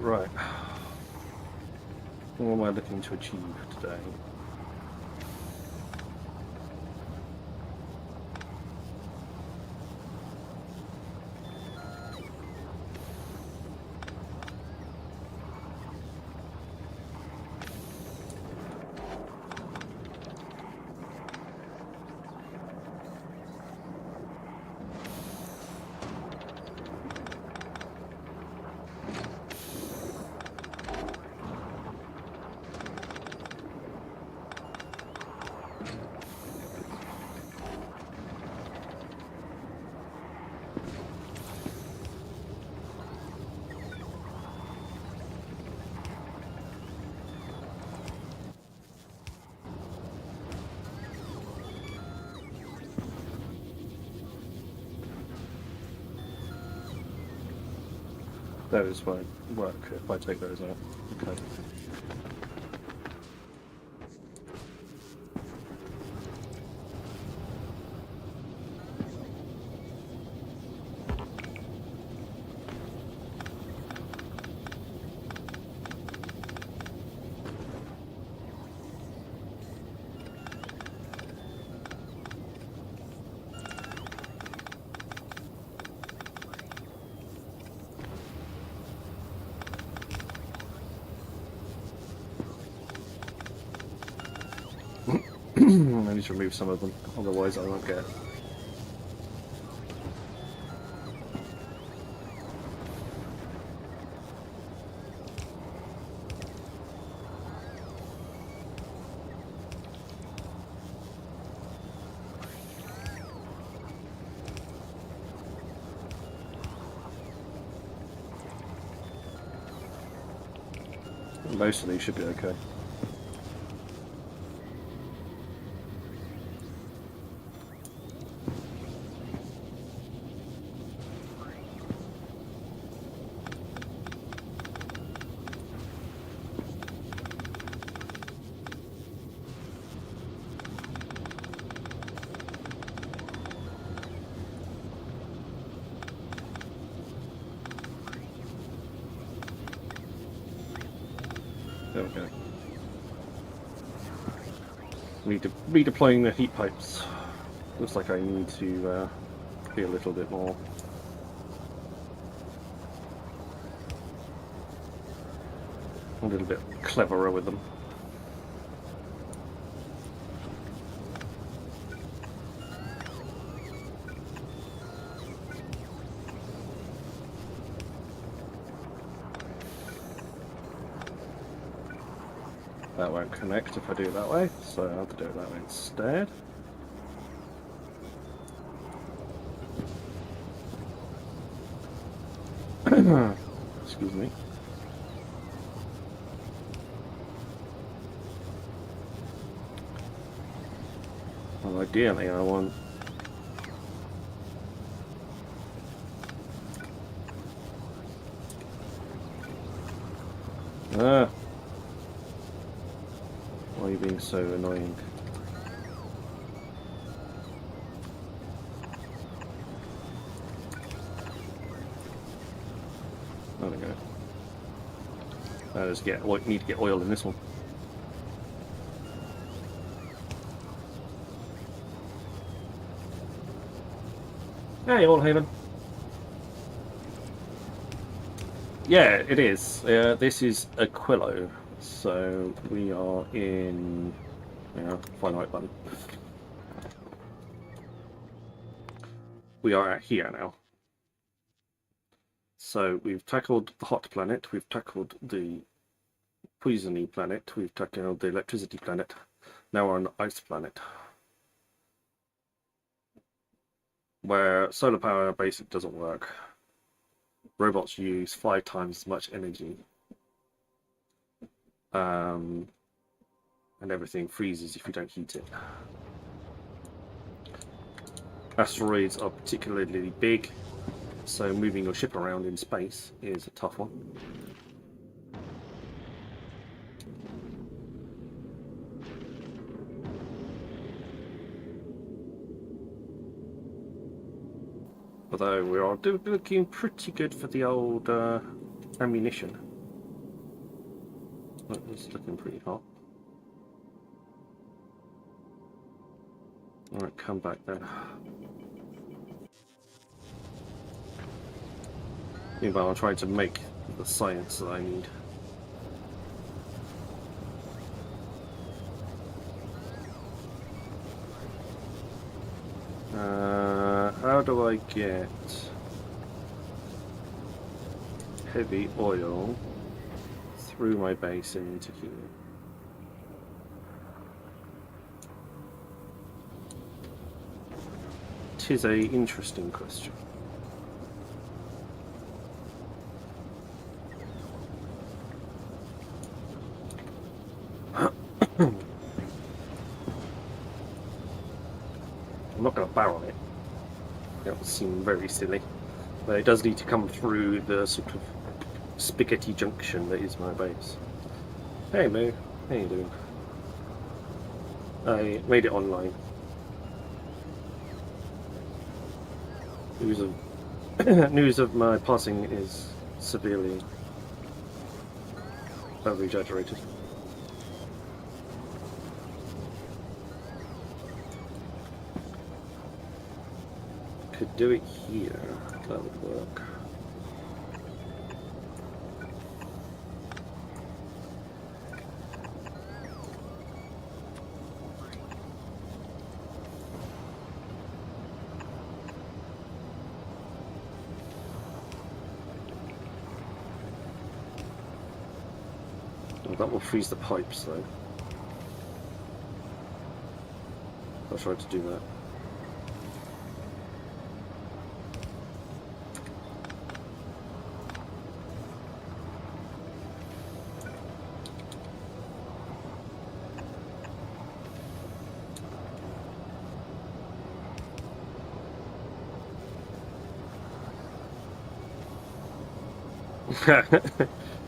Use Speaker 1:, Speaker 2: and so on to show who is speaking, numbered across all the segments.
Speaker 1: Right. What am I looking to achieve today? Those won't work if I take those out. Okay. I need to remove some of them, otherwise I won't get. Most of these should be okay. There we go. Redeploying the heat pipes. Looks like I need to be a little bit more. A little bit cleverer with them. That won't connect if I do it that way, so I'll have to do it that way instead. Excuse me. Well, ideally I want... Ah! Why are you being so annoying? There we go. I just need to get oil in this one. Hey, Allhaven. Yeah, it is. This is Aquilo, so we are in. Find the right button. We are at here now. So we've tackled the hot planet, we've tackled the poisony planet, we've tackled the electricity planet. Now we're on the ice planet, where solar power basic doesn't work. Robots use 5 times as much energy. and everything freezes if you don't heat it. Asteroids are particularly big, so moving your ship around in space is a tough one. Although we are looking pretty good for the old ammunition. It's looking pretty hot. Alright, come back then. Meanwhile, I'm trying to make the science that I need. How do I get heavy oil through my base and into here? Tis a interesting question. I'm not going to barrel it. That would seem very silly. But it does need to come through the sort of spaghetti junction that is my base. Hey Moo, how you doing? I made it online. News of my passing is severely over-exaggerated. Could do it here. That would work. Well, that will freeze the pipes though. I'll try to do that.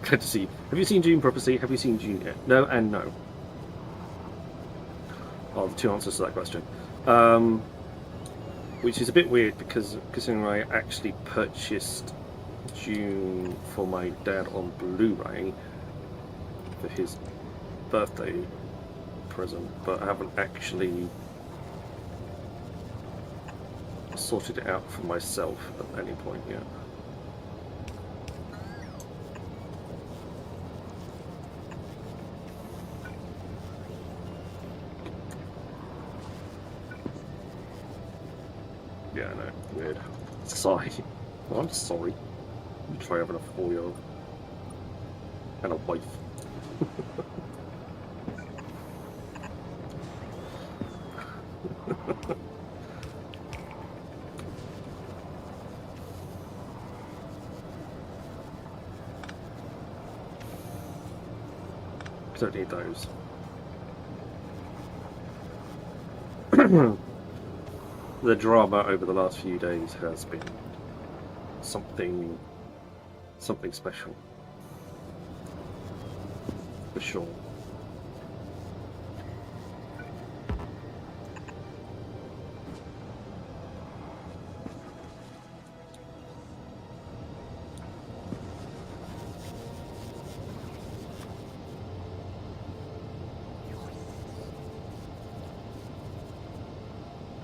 Speaker 1: Good to see you. Have you seen June Prophecy? Have you seen June yet? No and no. Oh, the two answers to that question. Which is a bit weird because considering I actually purchased June for my dad on Blu-ray for his birthday present, but I haven't actually sorted it out for myself at any point yet. Yeah, I know. Weird. Sorry. Well, I'm sorry. You try having a 4-year-old and a wife. Don't need those. The drama over the last few days has been something special, for sure.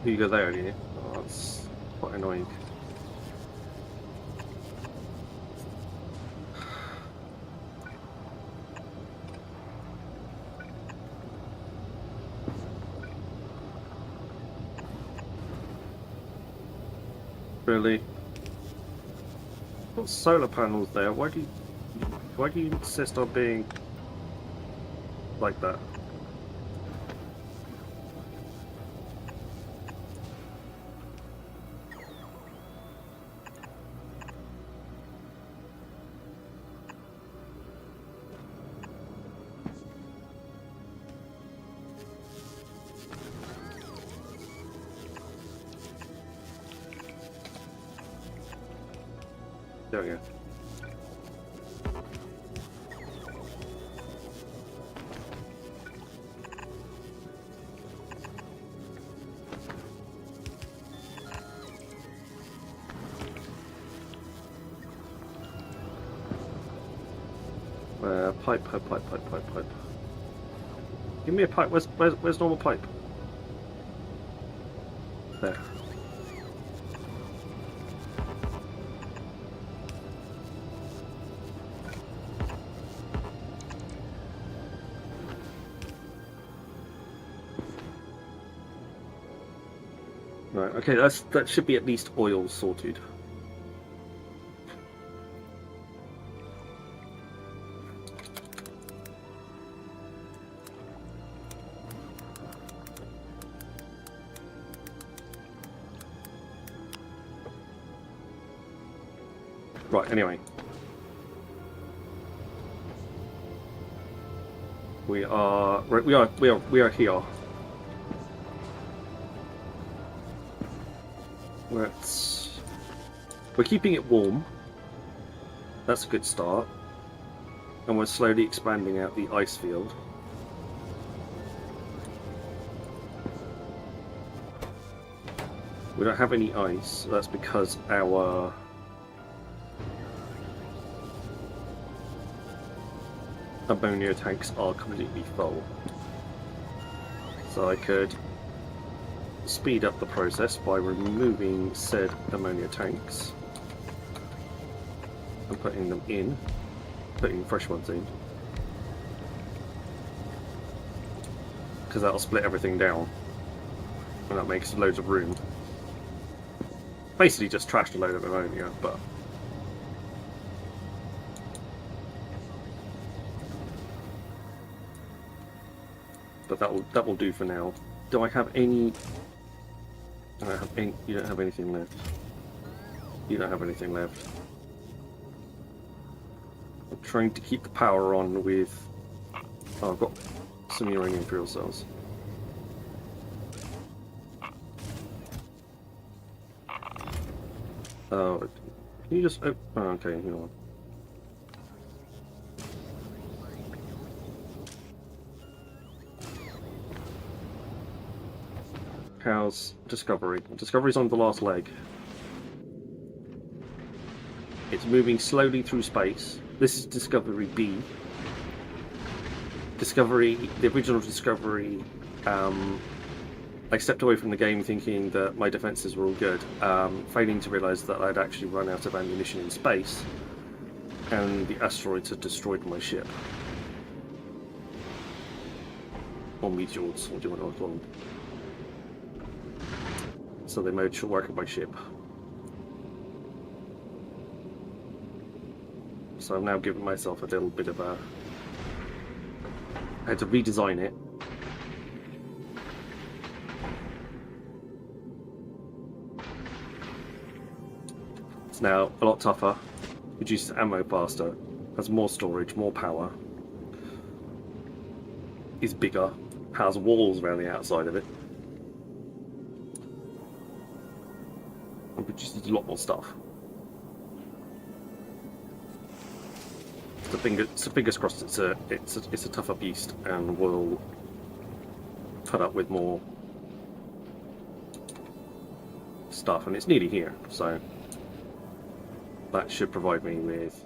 Speaker 1: You go there, do you? Oh, that's quite annoying. Really? Got solar panels there. Why do you insist on being like that? There we go. Pipe. Give me a pipe. Where's normal pipe? There. Right. Okay. That should be at least oil sorted. Right, anyway. We are here. We're keeping it warm. That's a good start. And we're slowly expanding out the ice field. We don't have any ice. That's because our ammonia tanks are completely full. So I could speed up the process by removing said ammonia tanks and putting them in, putting fresh ones in, because that'll split everything down and that makes loads of room. Basically just trashed a load of ammonia, but that will do for now. Do I have any? I don't have any. You don't have anything left. You don't have anything left. I'm trying to keep the power on with. Oh, I've got some uranium fuel cells. Oh, can you just? Oh, okay. You know what? How's Discovery? Discovery's on the last leg. It's moving slowly through space. This is Discovery B. Discovery, the original Discovery, I stepped away from the game thinking that my defences were all good, failing to realise that I'd actually run out of ammunition in space, and the asteroids had destroyed my ship. Or meteors, what do you want to call them? So they made short work of my ship. So I'm now giving myself a little bit of a... I had to redesign it. It's now a lot tougher, produces ammo faster, has more storage, more power, is bigger, has walls around the outside of it. And produces a lot more stuff. So fingers crossed it's a tougher beast and will put up with more stuff, and it's nearly here, so that should provide me with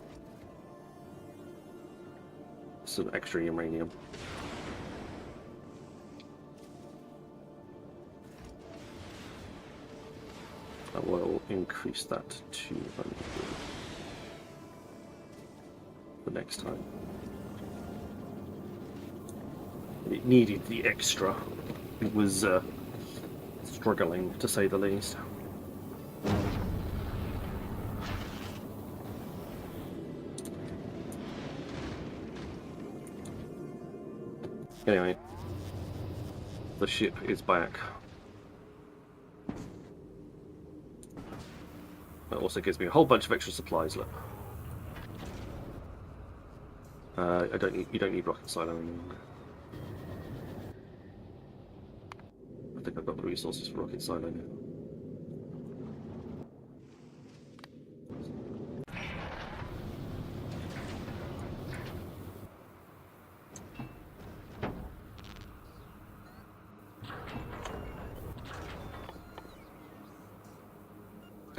Speaker 1: some extra uranium. I will increase that to 200 the next time. It needed the extra. It was struggling, to say the least. Anyway, the ship is back. That also gives me a whole bunch of extra supplies. Look, you don't need rocket silo anymore. I think I've got the resources for rocket silo now.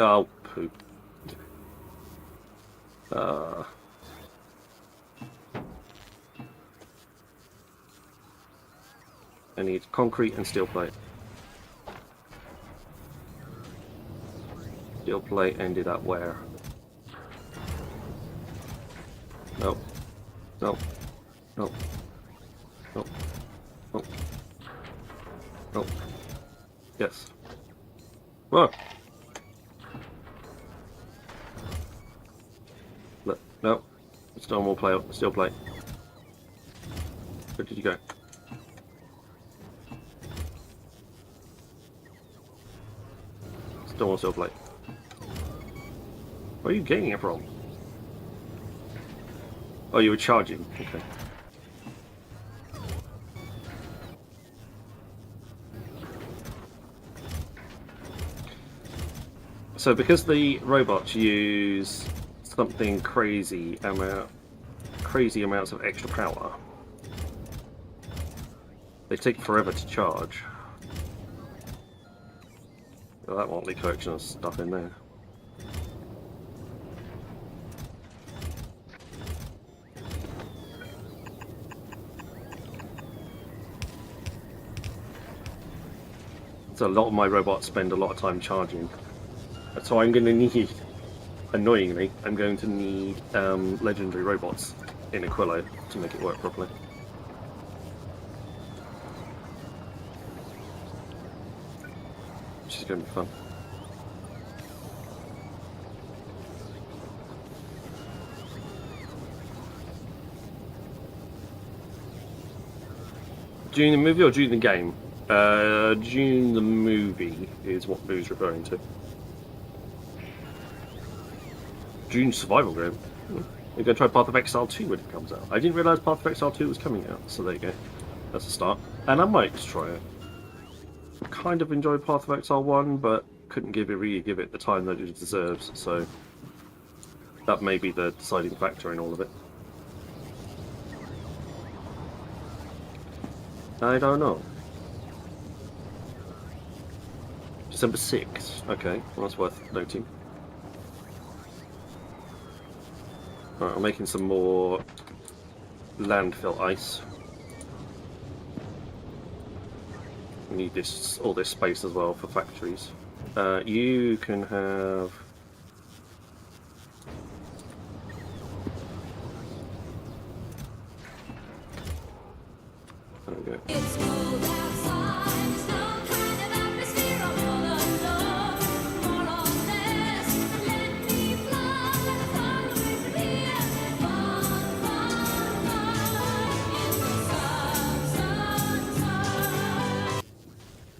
Speaker 1: Oh, poop. I need concrete and steel plate. Steel plate ended up where? Nope. Nope. Nope. Nope. Nope. Nope. Yes. Whoa! Look. Nope. Still more plate. Steel plate. Where did you go? Still more steel plate. Where are you getting it from? Oh, you were charging. Okay. So because the robots use something crazy amounts of extra power, they take forever to charge. Well, that motley collection of stuff in there. So a lot of my robots spend a lot of time charging. So I'm going to need, annoyingly, I'm going to need legendary robots in Aquilo to make it work properly. Which is going to be fun. During the movie or during the game? During the movie is what Boo's referring to. June survival game. We're going to try Path of Exile 2 when it comes out. I didn't realise Path of Exile 2 was coming out, so there you go. That's a start. And I might try it. Kind of enjoyed Path of Exile 1, but couldn't really give it the time that it deserves, so that may be the deciding factor in all of it. I don't know. December 6th. Okay, well, that's worth noting. Alright, I'm making some more landfill ice. We need all this space as well for factories. You can have... There we go.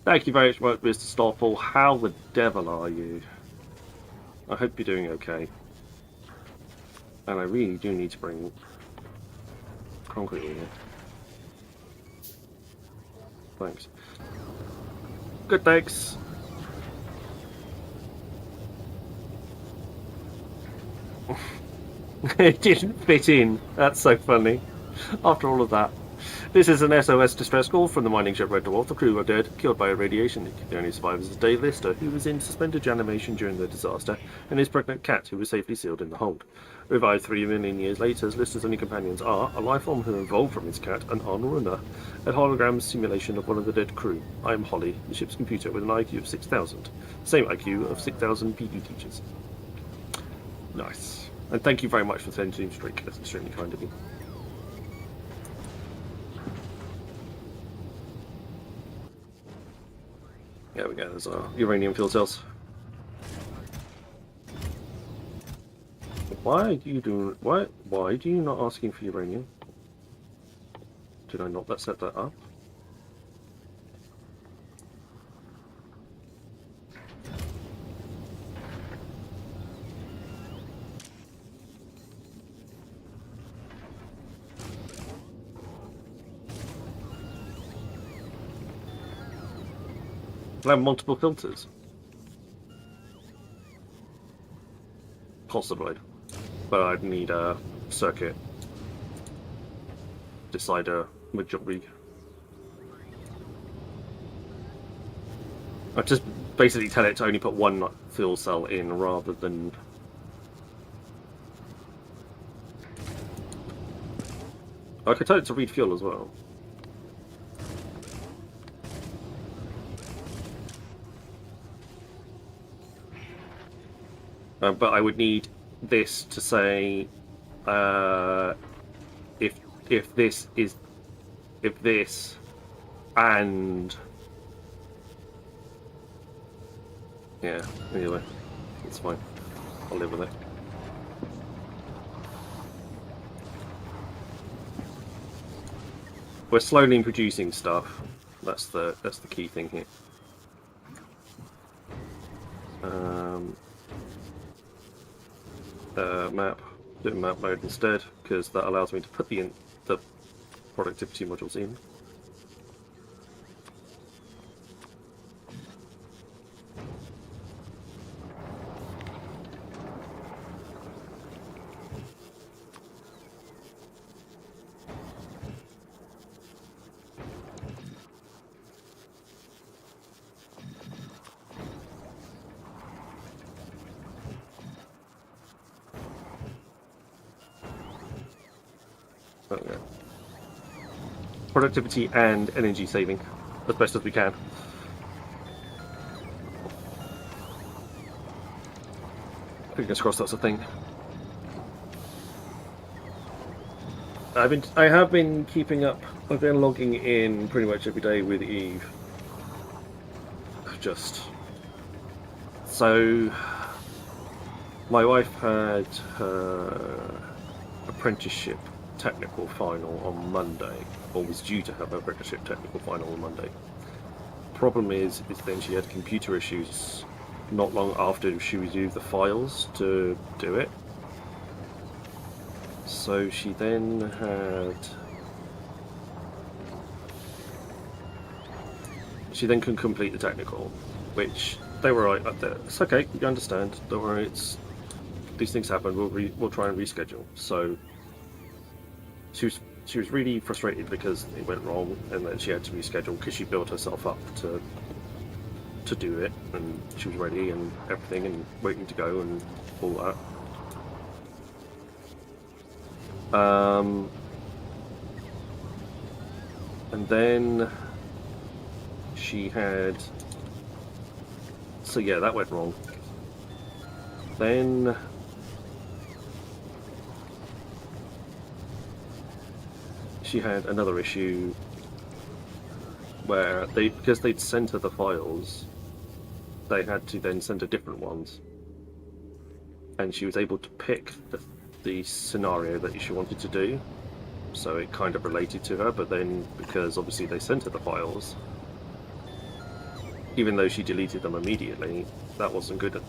Speaker 1: Thank you very much, Mr. Stoffel. How the devil are you? I hope you're doing okay. And I really do need to bring concrete in here. Thanks. Good, thanks. It didn't fit in. That's so funny. After all of that. This is an SOS distress call from the mining ship Red Dwarf. The crew are dead, killed by a radiation leak. The only survivors is Dave Lister, who was in suspended animation during the disaster, and his pregnant cat, who was safely sealed in the hold. Revived 3 million years later, Lister's only companions are a lifeform who evolved from his cat, and Arnruna, a hologram simulation of one of the dead crew. I am Holly, the ship's computer with an IQ of 6,000. Same IQ of 6,000 PD teachers. Nice. And thank you very much for sending Team Streak. That's extremely kind of you. There we go, there's our uranium fuel cells. Why do you not asking for uranium? Did I not set that up? I have multiple filters. Possibly. But I'd need a circuit decider majority. I just basically tell it to only put one fuel cell in rather than. I could tell it to refuel as well. But I would need this to say if this is if this and yeah. Anyway, it's fine. I'll live with it. We're slowly producing stuff. That's the key thing here. Map. Do map mode instead, because that allows me to put the productivity modules in. Okay. Productivity and energy saving as best as we can. Fingers crossed that's a thing. I have been keeping up. I've been logging in pretty much every day with Eve. Just so my wife had her apprenticeship technical final on Monday, or was due to have her apprenticeship technical final on Monday. Problem is then she had computer issues not long after she reviewed the files to do it. So she then couldn't complete the technical, which they were right up there. It's okay, you understand. Don't worry, these things happen. We'll try and reschedule. So she was really frustrated because it went wrong, and then she had to reschedule because she built herself up to do it, and she was ready and everything and waiting to go and all that. And then she had. So yeah, that went wrong. Then she had another issue where because they'd sent her the files, they had to then send her different ones, and she was able to pick the scenario that she wanted to do, so it kind of related to her. But then because obviously they sent her the files, even though she deleted them immediately, that wasn't good.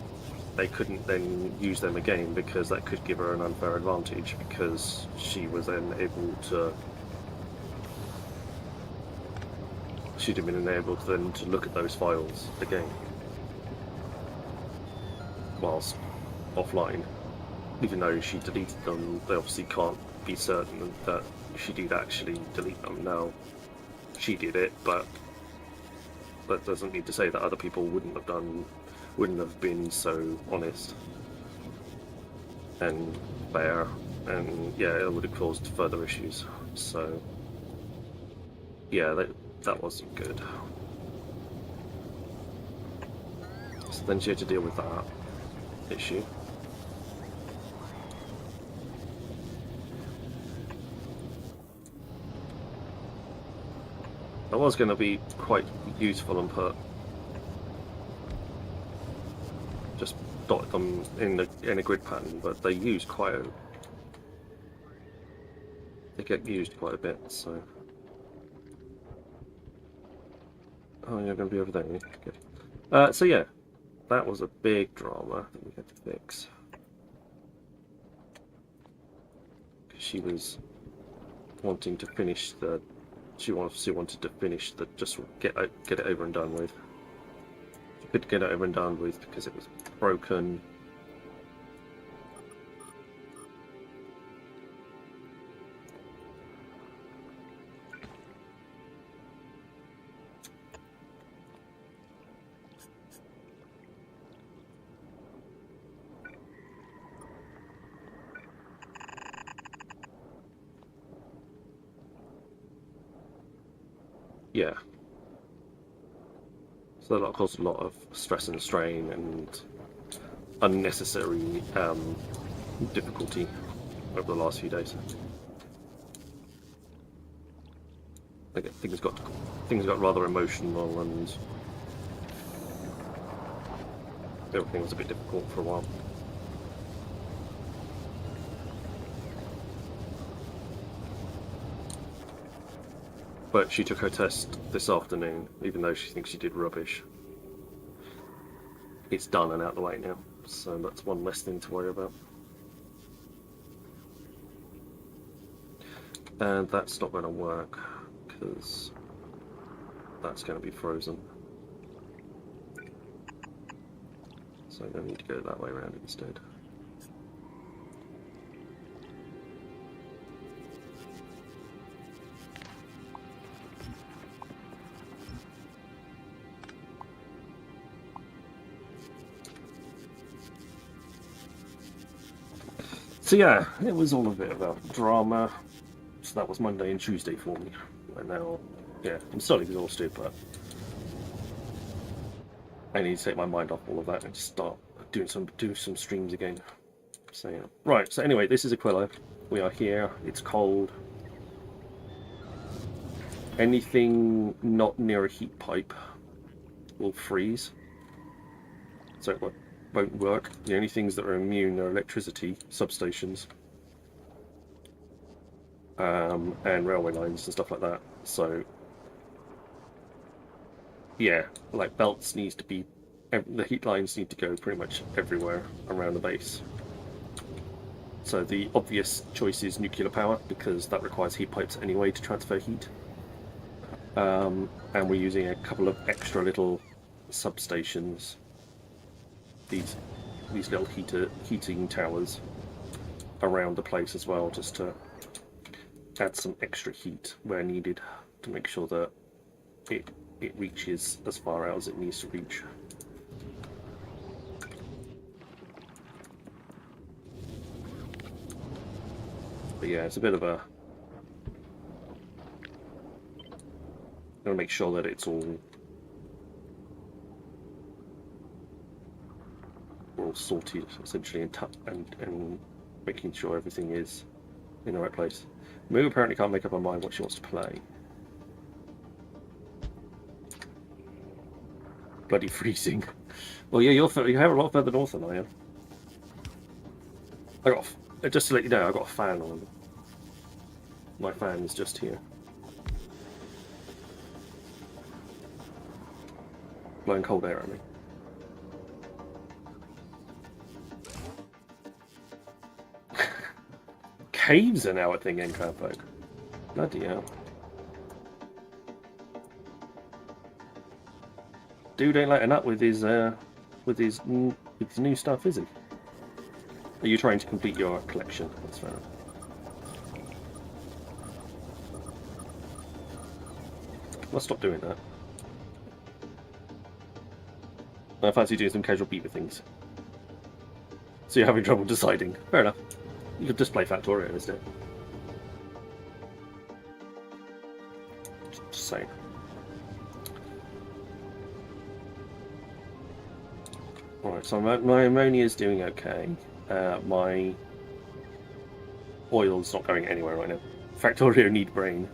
Speaker 1: They couldn't then use them again because that could give her an unfair advantage, because she was then able to. She'd have been able then to look at those files again whilst offline. Even though she deleted them, they obviously can't be certain that she did actually delete them. Now, she did it, but that doesn't mean to say that other people wouldn't have been so honest and fair, and yeah, it would have caused further issues. So yeah, that wasn't good. So then she had to deal with that issue. That was going to be quite useful and just dot them in a grid pattern, but they get used quite a bit. So oh, you're going to be over there. Good. So yeah, that was a big drama that we had to fix. She was wanting to finish the. She wanted to finish the just get it over and done with. She couldn't get it over and done with because it was broken. Yeah. So that caused a lot of stress and strain and unnecessary difficulty over the last few days. Like, things got rather emotional and everything was a bit difficult for a while. But she took her test this afternoon, even though she thinks she did rubbish. It's done and out the way now, so that's one less thing to worry about. And that's not going to work, because that's going to be frozen. So I'm going to need to go that way around instead. So yeah, it was all a bit about drama. So that was Monday and Tuesday for me. And now, yeah, I'm still exhausted, but I need to take my mind off all of that and just start doing some streams again. So yeah. Right, so anyway, this is Aquila. We are here, it's cold. Anything not near a heat pipe will freeze. So it won't work. The only things that are immune are electricity substations. And railway lines and stuff like that. So yeah, like belts needs to be, the heat lines need to go pretty much everywhere around the base. So the obvious choice is nuclear power, because that requires heat pipes anyway to transfer heat. And we're using a couple of extra little substations, these little heating towers around the place as well, just to add some extra heat where needed to make sure that it reaches as far out as it needs to reach. But yeah, it's a bit of a... Gotta make sure that it's all sorted, essentially, and making sure everything is in the right place. Moo apparently can't make up her mind what she wants to play. Bloody freezing. Well, yeah, you have a lot further north than I am. Just to let you know, I got a fan on. My fan is just here, blowing cold air at me. Caves are now a thing in Cloudfolk. Bloody hell. Dude ain't letting up with his new stuff, is he? Are you trying to complete your collection? That's fair enough. Let's stop doing that. I fancy doing some casual beaver things. So you're having trouble deciding. Fair enough. You could just play Factorio instead. Just saying. Alright, so my ammonia is doing okay. My oil's not going anywhere right now. Factorio need brain.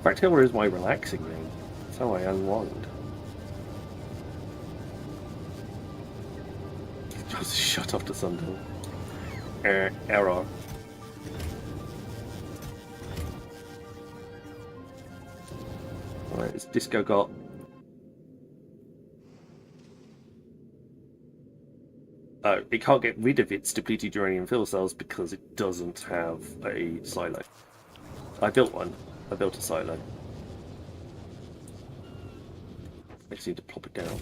Speaker 1: Factorio is my relaxing name. That's how I unwind. Just shut off to Sunday. Error. Alright, this disco got... it can't get rid of its depleted uranium fuel cells because it doesn't have a silo. I built one. I built a silo. I just need to plop it down.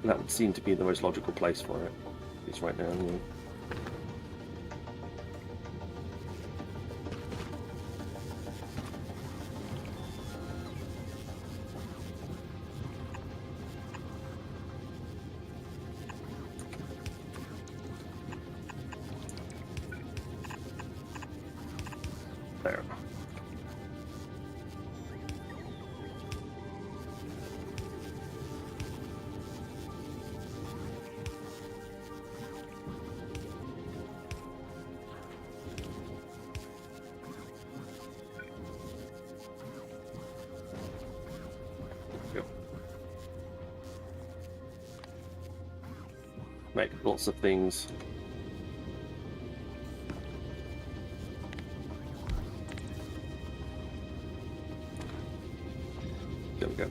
Speaker 1: That would seem to be the most logical place for it. It's right now, anyway. There. Make lots of things. There we go.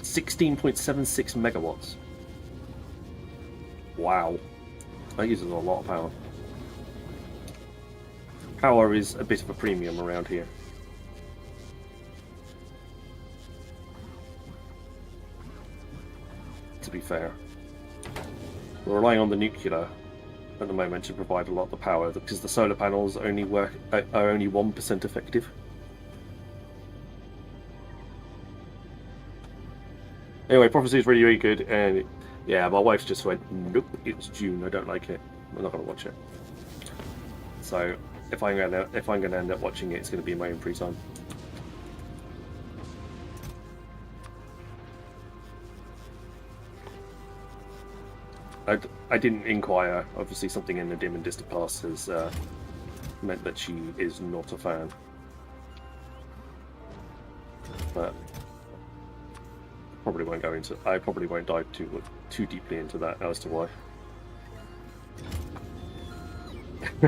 Speaker 1: 16.76 megawatts. Wow. That uses a lot of power. Power is a bit of a premium around here. To be fair, we're relying on the nuclear at the moment to provide a lot of the power because the solar panels only are only 1% effective. Anyway, Prophecy is really, really good, and yeah, my wife just went, nope, it's June, I don't like it, I'm not going to watch it. So if I'm going to end up watching it, it's going to be in my own free time. I didn't inquire. Obviously, something in the dim and distant past has meant that she is not a fan. But probably won't go into. I probably won't dive too deeply into that as to why.